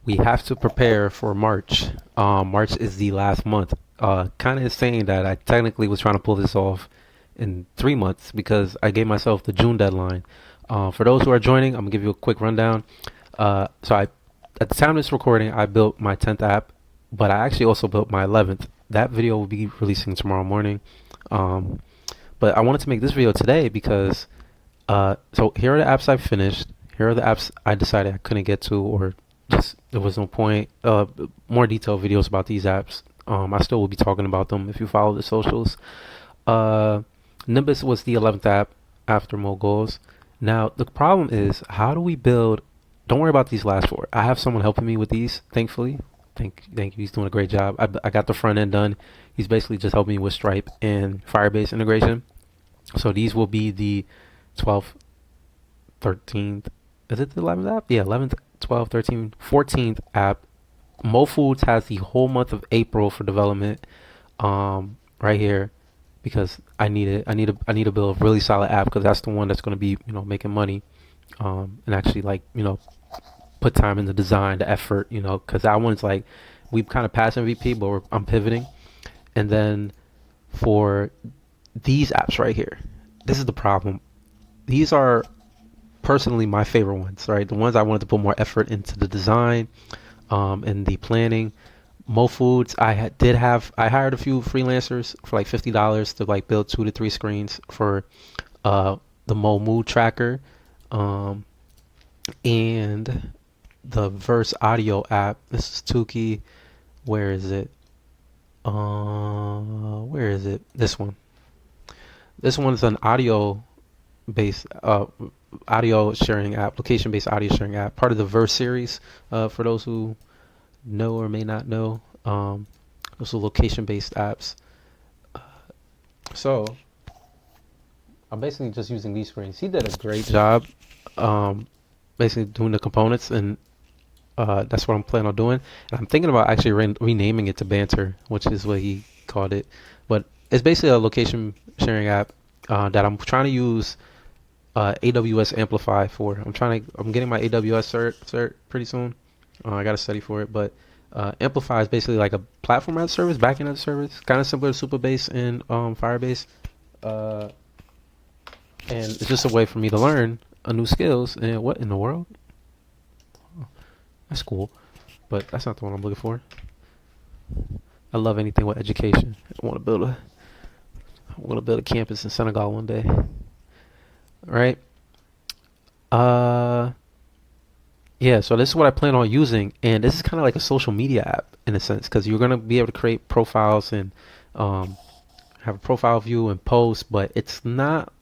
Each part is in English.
We have to prepare for March. March is the last month. Kind of saying that I technically was trying to pull this off in 3 months because I gave myself the June deadline. For those who are joining, I'm gonna give you a quick rundown. At the time of this recording, I built my 10th app, but I actually also built my 11th. That video will be releasing tomorrow morning. Um, but I wanted to make this video today because so here are the apps I finished. Here are the apps I decided I couldn't get to, or just there was no point. More detailed videos about these apps. I still will be talking about them if you follow the socials. Uh, Nimbus was the 11th app after Moguls. Now the problem is, how do we build? Don't worry about these last four. I have someone helping me with these, thankfully. Thank you. He's doing a great job. I got the front end done. He's basically just helping me with Stripe and Firebase integration. So these will be the 12th, 13th. Is it the 11th app? Yeah, 11th, 12th, 13th, 14th app. Mo Foods has the whole month of April for development. Right here, because I need it. I need to build a really solid app because that's the one that's going to be making money. And actually like put time in the design, the effort. Because that one's like we kind of passed MVP, but I'm pivoting. And then for these apps right here, this is the problem. These are personally my favorite ones, right? The ones I wanted to put more effort into the design, and the planning. Mo Foods, I hired a few freelancers for like $50 to like build 2 to 3 screens for uh the Mo Mood tracker, um and the Verse Audio app. This is Tuki. Where is it? Where is it? This one. This one's an based audio sharing app, location based audio sharing app, part of the Verse series. For those who know or may not know, those are location based apps. So I'm basically just using these screens. He did a great job, um, basically doing the components, and that's what I'm planning on doing. And I'm thinking about actually renaming it to Banter, which is what he called it. But it's basically a location sharing app that I'm trying to use AWS Amplify for. I'm getting my AWS cert pretty soon. I got to study for it, but Amplify is basically like a platform as a service, backend as a service, kind of similar to Supabase and Firebase. Uh, and it's just a way for me to learn a new skills. And what in the world? Oh, that's cool, but that's not the one I'm looking for. I love anything with education. I want to build a campus in Senegal one day, right? Uh, Yeah, so this is what I plan on using, and this is kind of like a social media app in a sense, because you're gonna be able to create profiles and um, have a profile view and post, but it's not.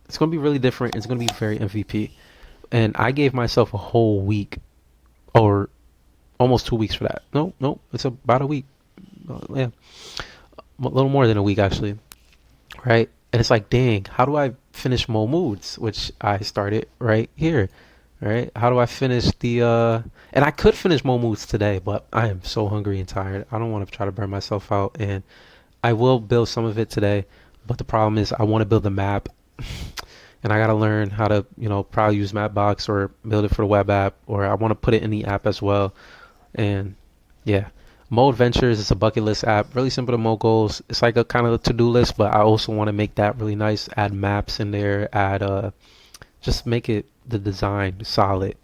It's gonna be really different. It's gonna be very MVP, and I gave myself a whole week or almost 2 weeks for that. No, no, it's about a week. Yeah, a little more than a week actually, right? And it's like, dang, how do I finish Mo Moods, which I started right here, right? How do I finish the and I could finish Mo Moods today, but I am so hungry and tired. I don't want to try to burn myself out, and I will build some of it today, but the problem is I want to build the map, and I got to learn how to, probably use Mapbox or build it for the web app, or I want to put it in the app as well. And yeah, Mo Adventures is a bucket list app, really simple to Mo goals. It's like a kind of a to-do list, but I also want to make that really nice. Add maps in there, add just make it the design solid.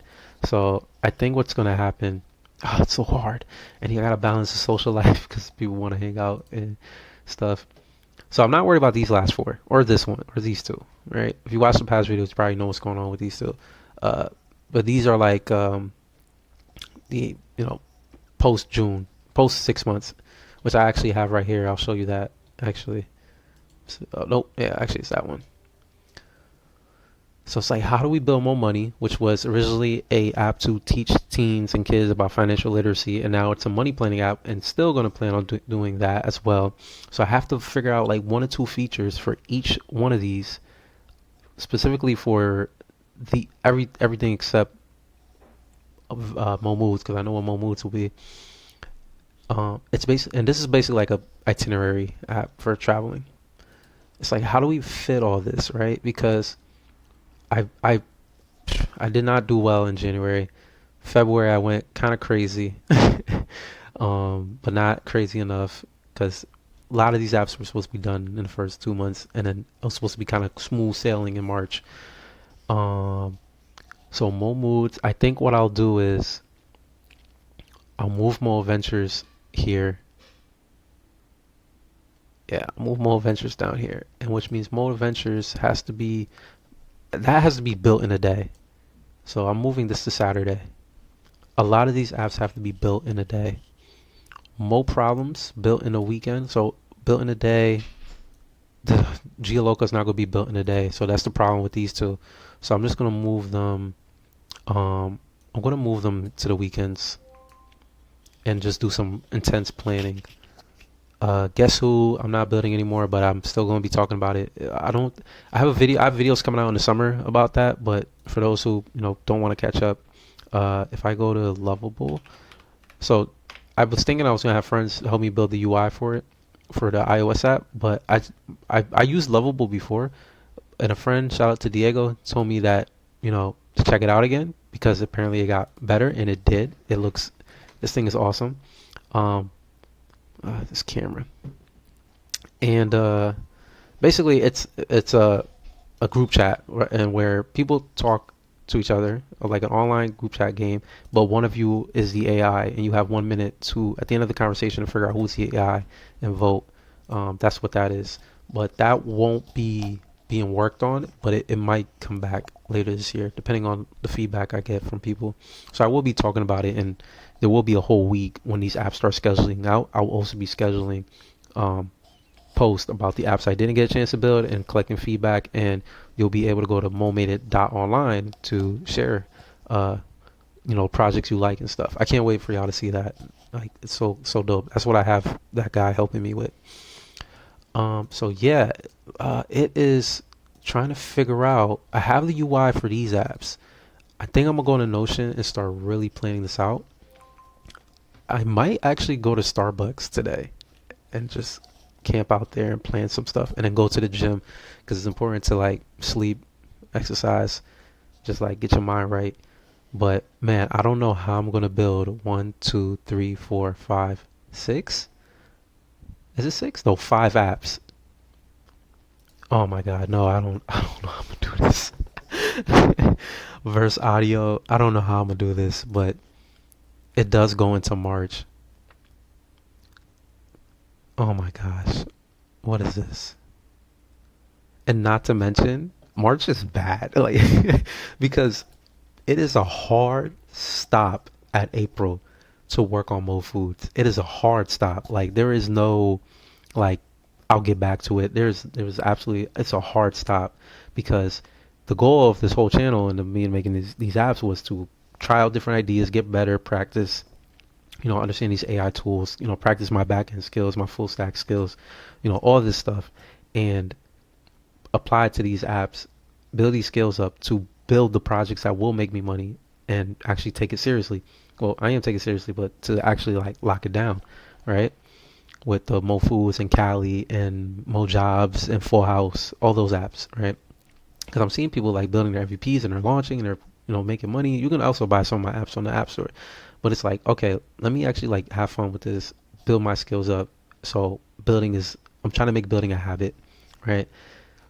So I think what's gonna happen. Oh, it's so hard, and you gotta balance the social life because people want to hang out and stuff. So I'm not worried about these last four, or this one, or these two. Right? If you watch the past videos, you probably know what's going on with these two. Uh, but these are like the post June, post 6 months, which I actually have right here. I'll show you that actually. So, nope, yeah, actually it's that one. So it's like, how do we build more money, which was originally a app to teach teens and kids about financial literacy, and now it's a money planning app, and still going to plan on doing that as well. So I have to figure out like 1 or 2 features for each one of these, specifically for the everything except Mo Moods, because I know what Mo Moods will be. It's basic, and this is basically like a itinerary app for traveling. It's like, how do we fit all this, right? Because I I I did not do well in January. February I went kind of crazy, but not crazy enough because a lot of these apps were supposed to be done in the first 2 months, and then it was supposed to be kind of smooth sailing in March. Um, so Mo Moods, I think what I'll do is I'll move Mo Adventures here. Yeah, I'll move Mo Adventures down here, and which means Mo Adventures has to be built in a day. So I'm moving this to Saturday. A lot of these apps have to be built in a day. Mo Problems built in a weekend. So built in a day. The Geoloca is not going to be built in a day. So that's the problem with these two. So I'm just going to move them. I'm going to move them to the weekends and just do some intense planning. Guess who? I'm not building anymore, but I'm still going to be talking about it. I don't. I have a video. I have videos coming out in the summer about that. But for those who don't want to catch up, if I go to Lovable, so I was thinking I was gonna have friends help me build the UI for it for the iOS app, but I used Lovable before, and a friend, shout out to Diego, told me that to check it out again because apparently it got better, and it did. This thing is awesome. Um, this camera, and basically it's a group chat and where people talk to each other like an online group chat game, but one of you is the AI and you have 1 minute to at the end of the conversation to figure out who's the AI and vote. That's what that is. But that won't be being worked on, but it might come back later this year depending on the feedback I get from people. So I will be talking about it, and there will be a whole week when these apps start scheduling out. I will also be scheduling um, post about the apps I didn't get a chance to build and collecting feedback, and you'll be able to go to momated.online to share projects you like and stuff. I can't wait for y'all to see that. Like it's so dope. That's what I have that guy helping me with. So yeah, it is trying to figure out. I have the UI for these apps. I think I'm gonna go to Notion and start really planning this out. I might actually go to Starbucks today and just camp out there and plan some stuff and then go to the gym because it's important to like sleep, exercise, just like get your mind right. But man, I don't know how I'm gonna build one, two, three, four, five, six. Is it six? No, five apps. Oh my god, no, I don't know how I'm gonna do this. Verse audio, I don't know how I'm gonna do this, but it does go into March. Oh my gosh. What is this? And not to mention, March is bad. Like because it is a hard stop at April to work on Mo Foods. It is a hard stop. Like there is no like I'll get back to it. There's absolutely it's a hard stop because the goal of this whole channel and of me making these apps was to try out different ideas, get better, practice, understand these AI tools, practice my back end skills, my full stack skills, all this stuff, and apply it to these apps, build these skills up to build the projects that will make me money and actually take it seriously. Well, I am taking it seriously, but to actually like lock it down, right? With the Mo Foods and Cali and Mo Jobs and Full House, all those apps, right? Because I'm seeing people like building their MVPs and they're launching and they're making money. You can also buy some of my apps on the App Store, but it's like okay, let me actually like have fun with this, build my skills up. So I'm trying to make building a habit, right?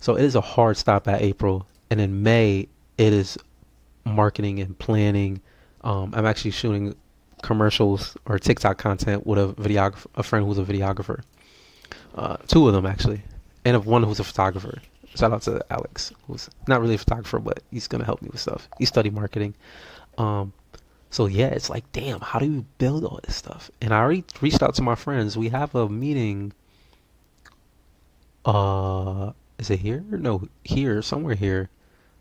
So it is a hard stop at April, and in May it is marketing and planning. I'm actually shooting commercials or TikTok content with a friend who's a videographer. Two of them actually, and of one who's a photographer. Shout out to Alex, who's not really a photographer, but he's gonna help me with stuff. He studied marketing. Um, so yeah, it's like, damn, how do you build all this stuff? And I already reached out to my friends. We have a meeting. Is it here? No, here, somewhere here.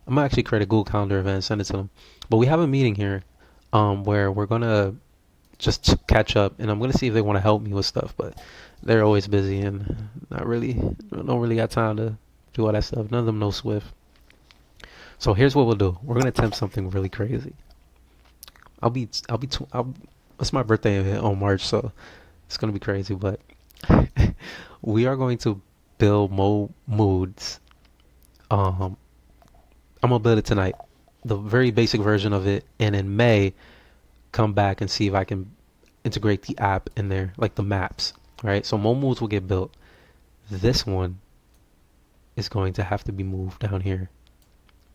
I'm gonna actually create a Google Calendar event and send it to them. But we have a meeting here, where we're gonna just catch up, and I'm gonna see if they want to help me with stuff. But they're always busy and don't really got time to do all that stuff. None of them know Swift. So here's what we'll do. We're gonna attempt something really crazy. It's my birthday on March, so it's gonna be crazy. But we are going to build Mo Moods. I'm gonna build it tonight, the very basic version of it, and in May come back and see if I can integrate the app in there, like the maps, right? So more moves will get built. This one is going to have to be moved down here.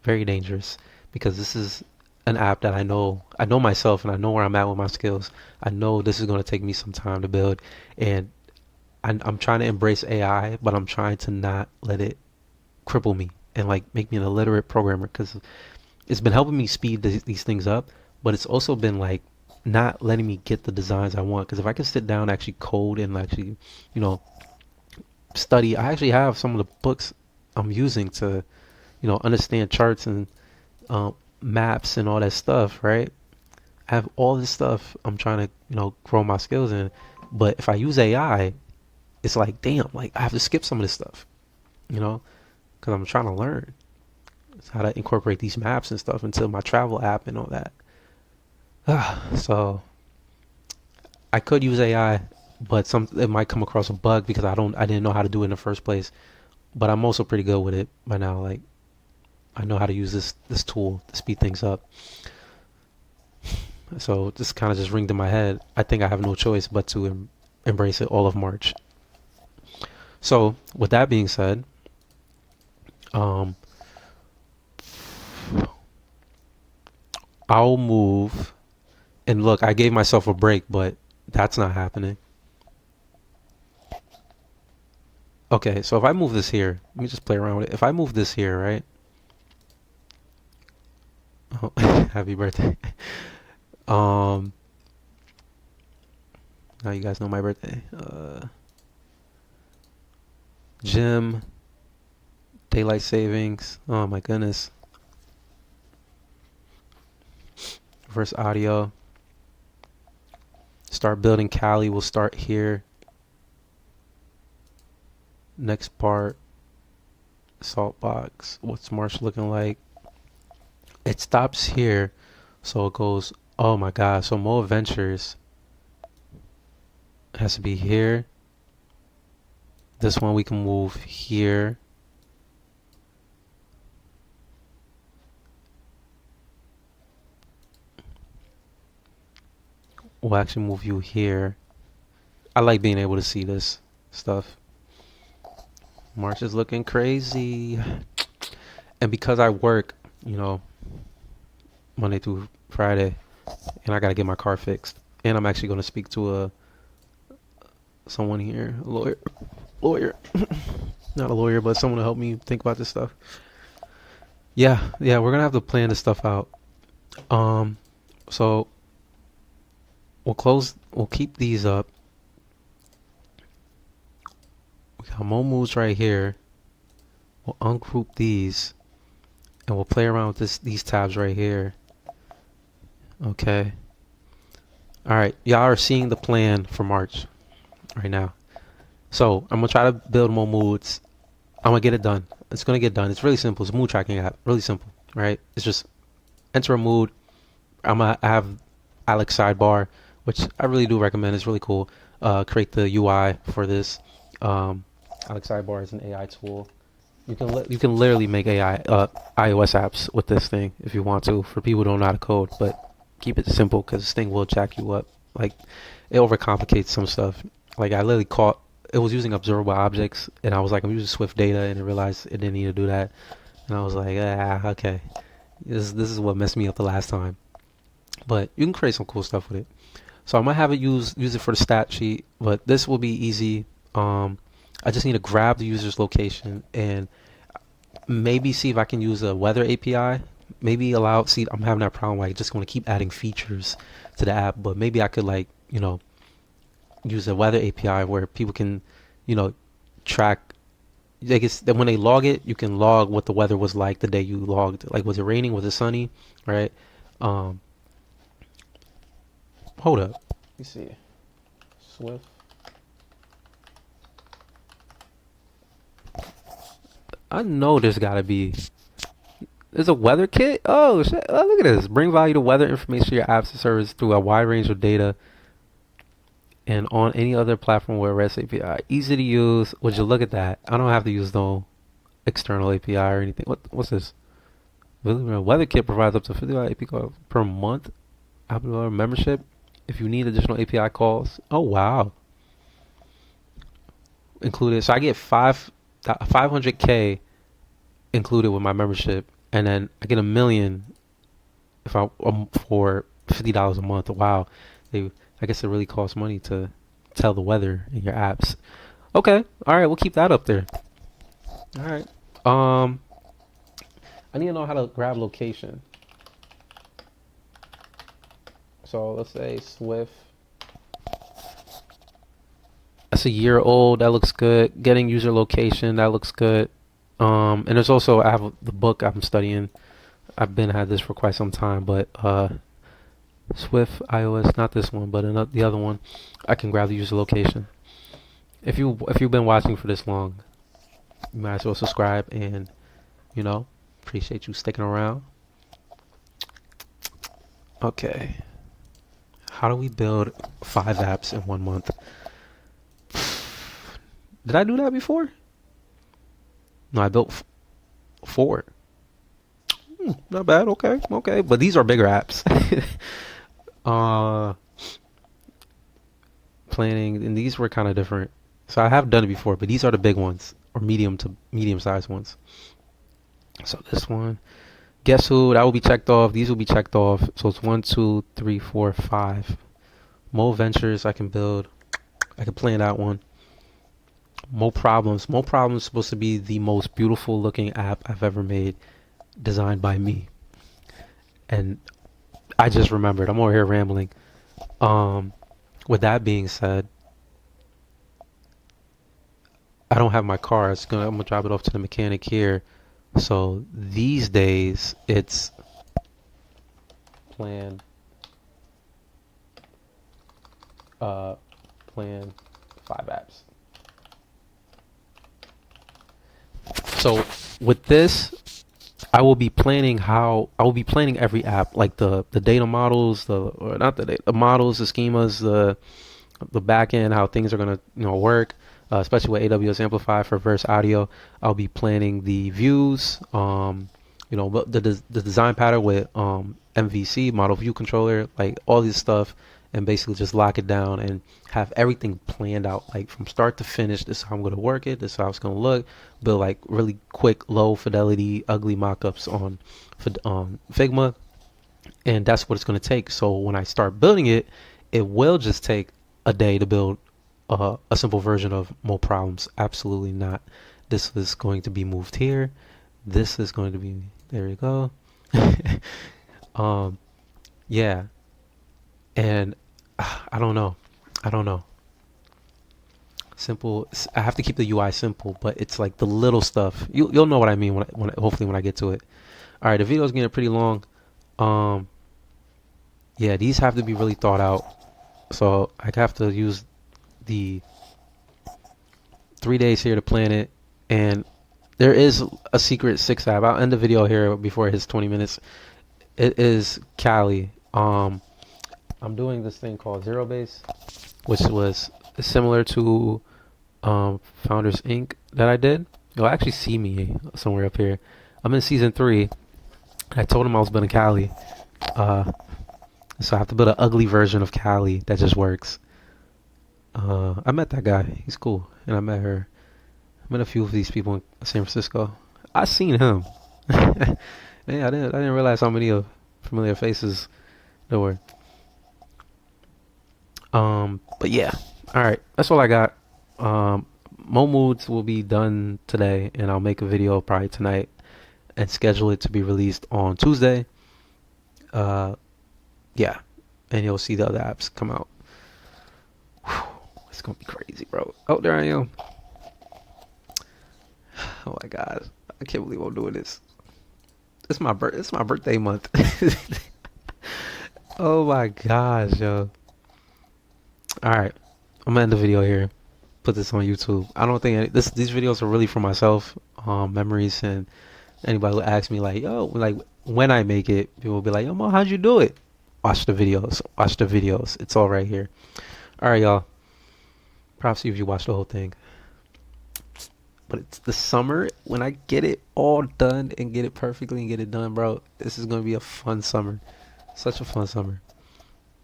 Very dangerous because this is an app that I know myself and I know where I'm at with my skills. I know this is going to take me some time to build, and I'm trying to embrace AI, but I'm trying to not let it cripple me and like make me an illiterate programmer because it's been helping me speed these things up, but it's also been like not letting me get the designs I want. Because if I can sit down, actually code, and actually, you know, study, I actually have some of the books I'm using to, understand charts and maps and all that stuff, right? I have all this stuff I'm trying to, grow my skills in. But if I use AI, it's like, damn, like I have to skip some of this stuff, you know, because I'm trying to learn how to incorporate these maps and stuff into my travel app and all that. So I could use AI, but it might come across a bug because I didn't know how to do it in the first place. But I'm also pretty good with it by now. Like I know how to use this tool to speed things up. So this kind of just ringed in my head. I think I have no choice but to embrace it all of March. So with that being said, um, I'll move. And look, I gave myself a break, but that's not happening. Okay, so if I move this here, let me just play around with it. If I move this here, right? Oh, happy birthday. Um, now you guys know my birthday. Gym, daylight savings. Oh my goodness. Reverse audio. Start building Cali. We'll start here. Next part. Salt box. What's March looking like? It stops here, so it goes. Oh my god! So Mo Adventures has to be here. This one we can move here. We'll actually move you here. I like being able to see this stuff. March is looking crazy. And because I work, Monday through Friday, and I gotta get my car fixed. And I'm actually gonna speak to someone here, a lawyer, not a lawyer, but someone to help me think about this stuff. Yeah, we're gonna have to plan this stuff out. So we'll keep these up. We got more moves right here. We'll ungroup these, and we'll play around with these tabs right here. Okay. All right, y'all are seeing the plan for March right now. So I'm gonna try to build more moods. I'm gonna get it done. It's gonna get done. It's really simple. It's a mood tracking app. Really simple, right? It's just enter a mood. I'm gonna have Alex Sidebar, which I really do recommend. It's really cool. Create the UI for this. Alex Sidebar is an AI tool. You can literally make AI iOS apps with this thing if you want to. For people who don't know how to code, but keep it simple because this thing will jack you up. Like it overcomplicates some stuff. Like I literally caught it was using observable objects, and I was like, I'm using Swift data, and I realized it didn't need to do that. And I was like, okay, this is what messed me up the last time. But you can create some cool stuff with it. So I'm gonna have it use it for the stat sheet, but this will be easy. I just need to grab the user's location and maybe see if I can use a weather API. Maybe see, I'm having that problem where I just want to keep adding features to the app, but maybe I could use a weather API where people can, track. I guess that when they log it, you can log what the weather was like the day you logged. Like, was it raining? Was it sunny? Right? Hold up. Let me see. Swift. I know there's got to be. There's a weather kit? Oh, shit. Oh, look at this. Bring value to weather information to your apps and services through a wide range of data and on any other platform with a REST API. Easy to use. Would you look at that? I don't have to use no external API or anything. What's this? Really? Weather kit provides up to 50 API per month. Apple membership. If you need additional API calls, oh wow, included. So I get 500K included with my membership, and then I get a million if I for $50 a month. Wow, they I guess it really costs money to tell the weather in your apps. Okay, all right, we'll keep that up there. All right. Um, I need to know how to grab location. So let's say Swift. That's a year old. That looks good. Getting user location. That looks good. And there's also I have the book I'm studying. I've been had this for quite some time, but Swift iOS, not this one, but another, the other one. I can grab the user location. If you've been watching for this long, you might as well subscribe and you know appreciate you sticking around. Okay, how do we build 5 apps in 1 month? Did I do that before? No, I built 4. Not bad. Okay, okay, but these are bigger apps. uh, Planning, and these were kind of different. So I have done it before, but these are the big ones or medium to medium sized ones. So this one, guess who? That will be checked off. These will be checked off. So it's 1, 2, 3, 4, 5. More ventures I can build. I can plan that one. More problems. More problems is supposed to be the most beautiful looking app I've ever made, designed by me. And I just remembered. I'm over here rambling. Um, with that being said, I don't have my car. I'm gonna drop it off to the mechanic here. So these days it's plan uh plan 5 apps. So with this, I will be planning every app, like the data models, the or not the data, the models, the schemas, the back end, how things are gonna work, especially with AWS Amplify for Verse Audio. I'll be planning the views, but the design pattern with MVC, Model View Controller, like all this stuff, and basically just lock it down and have everything planned out, like from start to finish. This is how I'm gonna work it. This is how it's gonna look. Build like really quick, low fidelity, ugly mockups on Figma, and that's what it's going to take. So when I start building it, it will just take a day to build a simple version of Mo Problems. Absolutely not. This is going to be moved here. This is going to be, there you go. um, yeah, and I don't know. I don't know. Simple. I have to keep the UI simple, but it's like the little stuff. You'll know what I mean hopefully when I get to it. All right, the video is getting pretty long. Um, yeah, these have to be really thought out. So I have to use the 3 days here to plan it. And there is a secret 6 app. I'll end the video here before it hits 20 minutes. It is Kali. I'm doing this thing called Zero Base, which was similar to Founders Inc. that I did. You'll actually see me somewhere up here. I'm in season 3. I told him I was building Kali. So I have to build an ugly version of Kali that just works. I met that guy. He's cool. And I met her. I met a few of these people in San Francisco. I seen him. Man, I didn't realize how many of familiar faces there were. But yeah. All right. That's all I got. Mo Moods will be done today, and I'll make a video probably tonight and schedule it to be released on Tuesday. Yeah, and you'll see the other apps come out. Whew, it's gonna be crazy, bro. Oh, there I am. Oh my god, I can't believe I'm doing this. It's my birthday month. Oh my gosh, yo. All right, I'm gonna end the video here. Put this on YouTube. I don't think these videos are really for myself, memories, and anybody who asks me like, yo, like when I make it, people will be like, yo, Mo, how'd you do it? Watch the videos. Watch the videos. It's all right here. All right, y'all. Props to you if you watch the whole thing. But it's the summer. When I get it all done and get it perfectly and get it done, bro, this is going to be a fun summer. Such a fun summer.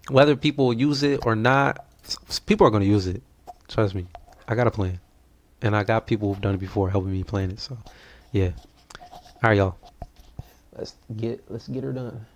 Whether people use it or not, people are gonna use it. Trust me. I got a plan, and I got people who've done it before helping me plan it. So, yeah. All right, y'all. Let's get her done.